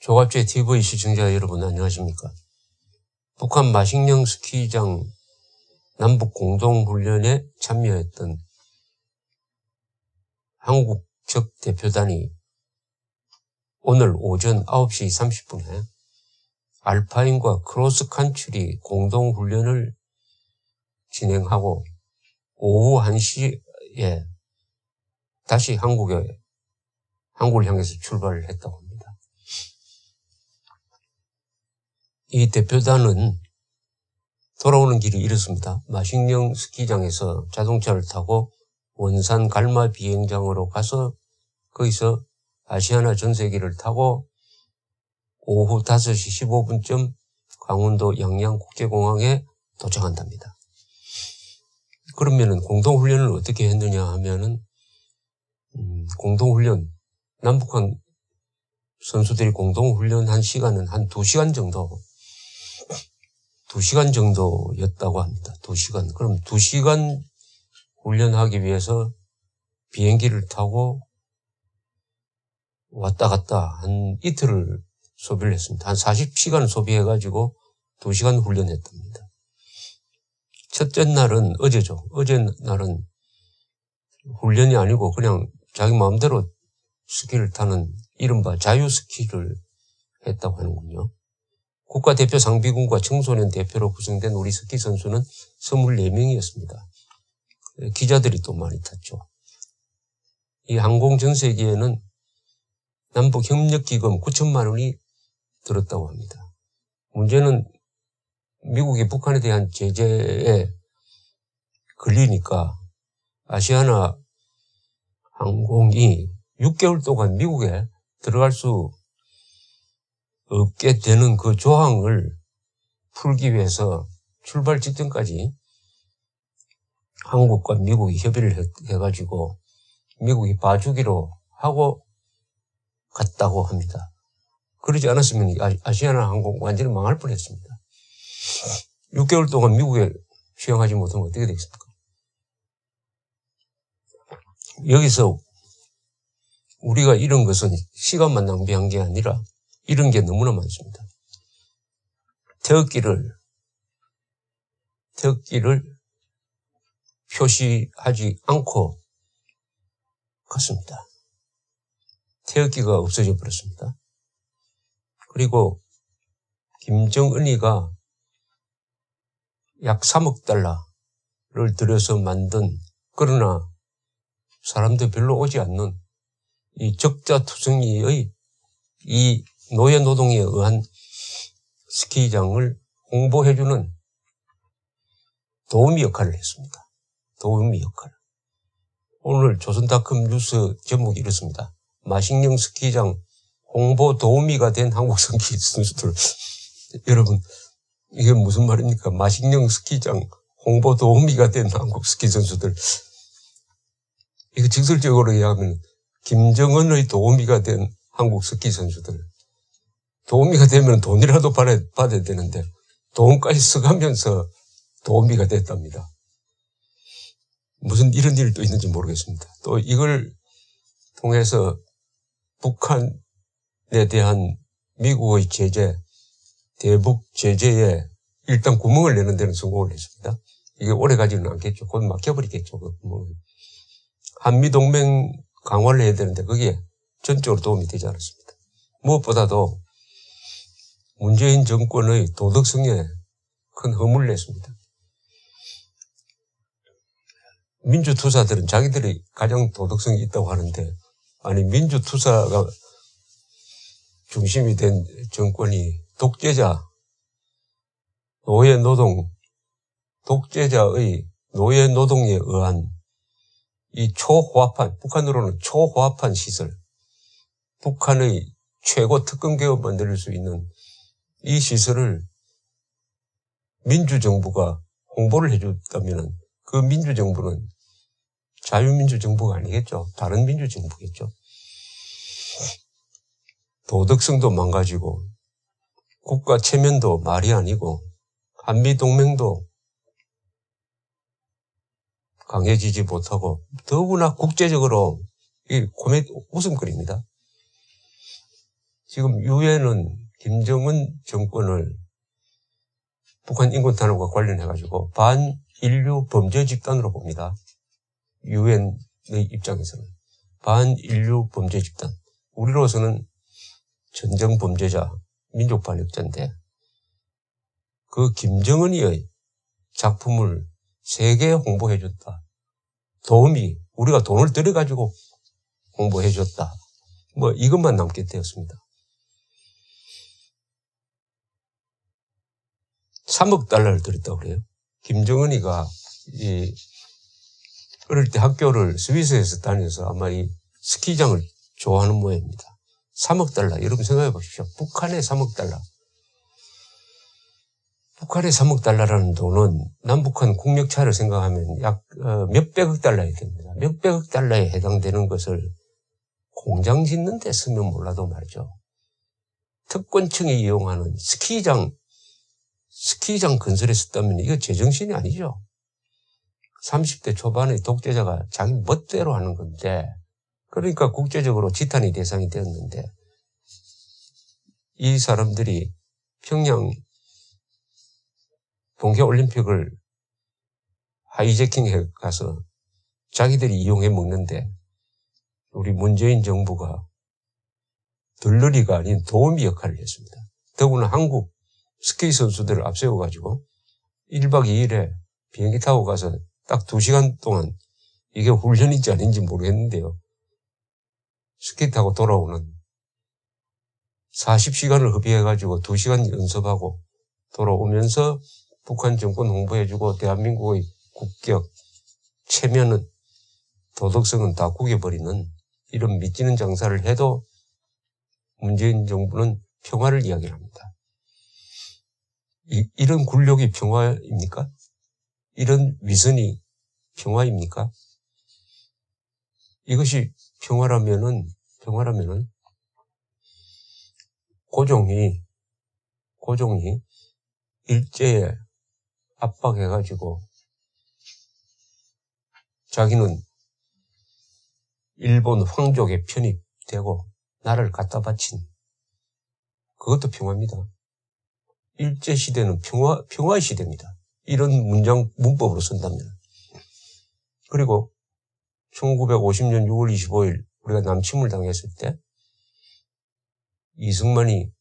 조갑제 TV 시청자 여러분 안녕하십니까. 북한 마식령 스키장 남북 공동훈련에 참여했던 한국 적 대표단이 오늘 오전 9시 30분에 알파인과 크로스칸트리 공동훈련을 진행하고 오후 1시에 다시 한국을 향해서 출발을 했다고 합니다. 이 대표단은 돌아오는 길이 이렇습니다. 마식령 스키장에서 자동차를 타고 원산 갈마 비행장으로 가서 거기서 아시아나 전세기를 타고 오후 5시 15분쯤 강원도 양양국제공항에 도착한답니다. 그러면은 공동훈련을 어떻게 했느냐 하면은 공동훈련 남북한 선수들이 공동훈련한 시간은 한 2시간 정도였다고 합니다. 2시간. 그럼 2시간 훈련하기 위해서 비행기를 타고 왔다 갔다 한 이틀을 소비를 했습니다. 한 40시간 소비해가지고 2시간 훈련했답니다. 첫째 날은 어제죠. 어제 날은 훈련이 아니고 그냥 자기 마음대로 스키를 타는 이른바 자유스키를 했다고 하는군요. 국가대표 상비군과 청소년 대표로 구성된 우리 스키 선수는 24명이었습니다. 기자들이 또 많이 탔죠. 이 항공 전세기에는 남북협력기금 9천만 원이 들었다고 합니다. 문제는 미국이 북한에 대한 제재에 걸리니까 아시아나 항공이 6개월 동안 미국에 들어갈 수 없게 되는 그 조항을 풀기 위해서 출발 직전까지 한국과 미국이 협의를 해가지고 미국이 봐주기로 하고 갔다고 합니다. 그러지 않았으면 아시아나 항공 완전히 망할 뻔했습니다. 6개월 동안 미국에 수용하지 못하면 어떻게 되겠습니까? 여기서 우리가 이런 것은 시간만 낭비한 게 아니라 이런 게 너무나 많습니다. 태극기를 표시하지 않고 갔습니다. 태극기가 없어져 버렸습니다. 그리고 김정은이가 약 3억 달러를 들여서 만든 그러나 사람들 별로 오지 않는 이 적자투성이의 이 노예노동에 의한 스키장을 홍보해주는 도우미 역할을 했습니다. 도우미 역할. 오늘 조선닷컴 뉴스 제목이 이렇습니다. 마식령 스키장 홍보 도우미가 된 한국 스키 선수들. 여러분, 이게 무슨 말입니까? 마식령 스키장 홍보 도우미가 된 한국 스키 선수들. 이거 직설적으로 이야기하면 김정은의 도우미가 된 한국 스키 선수들. 도우미가 되면 돈이라도 받아야 되는데 돈까지 써가면서 도우미가 됐답니다. 무슨 이런 일도 있는지 모르겠습니다. 또 이걸 통해서 북한에 대한 미국의 제재, 대북 제재에 일단 구멍을 내는 데는 성공을 했습니다. 이게 오래 가지는 않겠죠. 곧 막혀버리겠죠. 그 구멍을. 한미동맹 강화를 해야 되는데 거기에 전적으로 도움이 되지 않았습니다. 무엇보다도 문재인 정권의 도덕성에 큰 허물을 냈습니다. 민주투사들은 자기들이 가장 도덕성이 있다고 하는데 아니 민주투사가 중심이 된 정권이 독재자, 독재자의 노예노동에 의한 이 초호화판, 북한으로는 초호화판 시설, 북한의 최고 특권 개혁을 만들 수 있는 이 시설을 민주정부가 홍보를 해줬다면 그 민주정부는 자유민주정부가 아니겠죠. 다른 민주정부겠죠. 도덕성도 망가지고 국가 체면도 말이 아니고 한미동맹도 강해지지 못하고 더구나 국제적으로 이 웃음거리입니다. 지금 유엔은 김정은 정권을 북한 인권탄압과 관련해가지고 반인류 범죄 집단으로 봅니다. 유엔의 입장에서는. 반인류 범죄 집단. 우리로서는 전쟁 범죄자, 민족 반역자인데 그 김정은이의 작품을 세계에 홍보해줬다. 우리가 돈을 들여가지고 홍보해줬다. 뭐 이것만 남게 되었습니다. 3억 달러를 들였다고 그래요. 김정은이가 어릴 때 학교를 스위스에서 다녀서 아마 이 스키장을 좋아하는 모양입니다. 3억 달러. 여러분 생각해 보십시오. 북한의 3억 달러. 북한의 3억 달러라는 돈은 남북한 국력 차이를 생각하면 약 몇백억 달러에 됩니다. 몇백억 달러에 해당되는 것을 공장 짓는 데 쓰면 몰라도 말이죠. 특권층이 이용하는 스키장 건설에 썼다면 이거 제정신이 아니죠. 30대 초반의 독재자가 자기 멋대로 하는 건데, 그러니까 국제적으로 지탄의 대상이 되었는데, 이 사람들이 평양 동계올림픽을 하이제킹해 가서 자기들이 이용해 먹는데 우리 문재인 정부가 들러리가 아닌 도우미 역할을 했습니다. 더구나 한국 스키 선수들을 앞세워가지고 1박 2일에 비행기 타고 가서 딱 2시간 동안 이게 훈련인지 아닌지 모르겠는데요. 스키 타고 돌아오는 40시간을 허비해가지고 2시간 연습하고 돌아오면서 북한 정권 홍보해주고 대한민국의 국격, 체면은, 도덕성은 다 구겨버리는 이런 미치는 장사를 해도 문재인 정부는 평화를 이야기합니다. 이런 굴욕이 평화입니까? 이런 위선이 평화입니까? 이것이 평화라면은 고종이 일제에 압박해가지고 자기는 일본 황족에 편입되고 나를 갖다 바친 그것도 평화입니다. 일제시대는 평화의 시대입니다. 이런 문법으로 쓴다면. 그리고 1950년 6월 25일 우리가 남침을 당했을 때 이승만이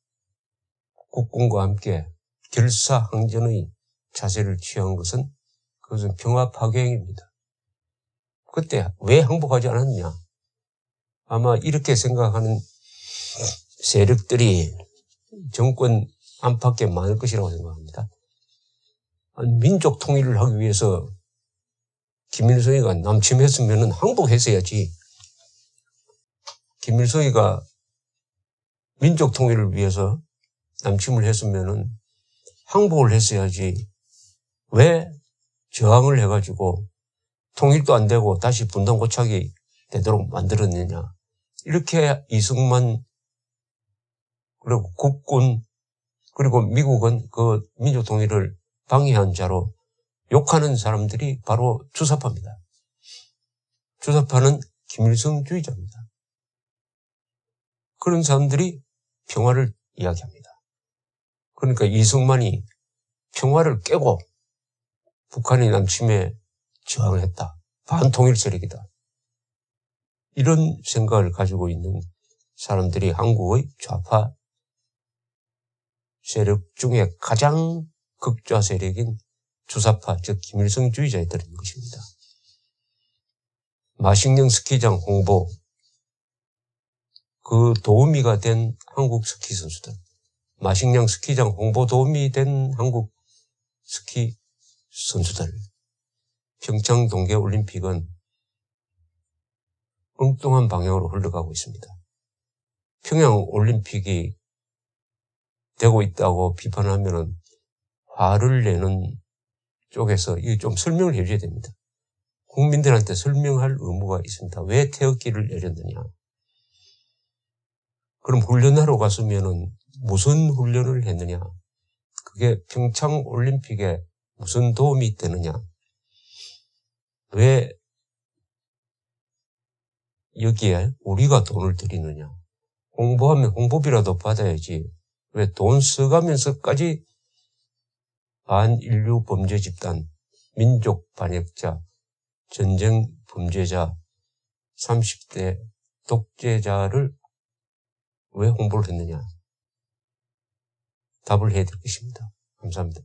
국군과 함께 결사항전의 자세를 취한 것은 그것은 평화 파괴행위입니다. 그때 왜 항복하지 않았냐? 아마 이렇게 생각하는 세력들이 정권 안팎에 많을 것이라고 생각합니다. 민족 통일을 하기 위해서 김일성이가 남침했으면 항복했어야지. 김일성이가 민족 통일을 위해서 남침을 했으면 항복을 했어야지. 왜 저항을 해가지고 통일도 안 되고 다시 분단 고착이 되도록 만들었느냐. 이렇게 이승만 그리고 국군 그리고 미국은 그 민족 통일을 방해한 자로 욕하는 사람들이 바로 주사파입니다. 주사파는 김일성주의자입니다. 그런 사람들이 평화를 이야기합니다. 그러니까 이승만이 평화를 깨고 북한의 남침에 저항했다. 반통일 세력이다. 이런 생각을 가지고 있는 사람들이 한국의 좌파 세력 중에 가장 극좌 세력인 주사파, 즉 김일성주의자들인 것입니다. 마식령 스키장 홍보, 그 도우미가 된 한국 스키 선수들, 마식령 스키장 홍보 도우미 된 한국 스키 선수들, 평창 동계올림픽은 엉뚱한 방향으로 흘러가고 있습니다. 평양올림픽이 되고 있다고 비판하면은 화를 내는 쪽에서 이거 좀 설명을 해줘야 됩니다. 국민들한테 설명할 의무가 있습니다. 왜 태극기를 내렸느냐. 그럼 훈련하러 갔으면은 무슨 훈련을 했느냐. 그게 평창올림픽에 무슨 도움이 되느냐. 왜 여기에 우리가 돈을 들이느냐. 홍보하면 홍보비라도 받아야지. 왜 돈 써가면서까지 반인류 범죄 집단, 민족 반역자, 전쟁 범죄자, 30대 독재자를 왜 홍보를 했느냐. 답을 해야 될 것입니다. 감사합니다.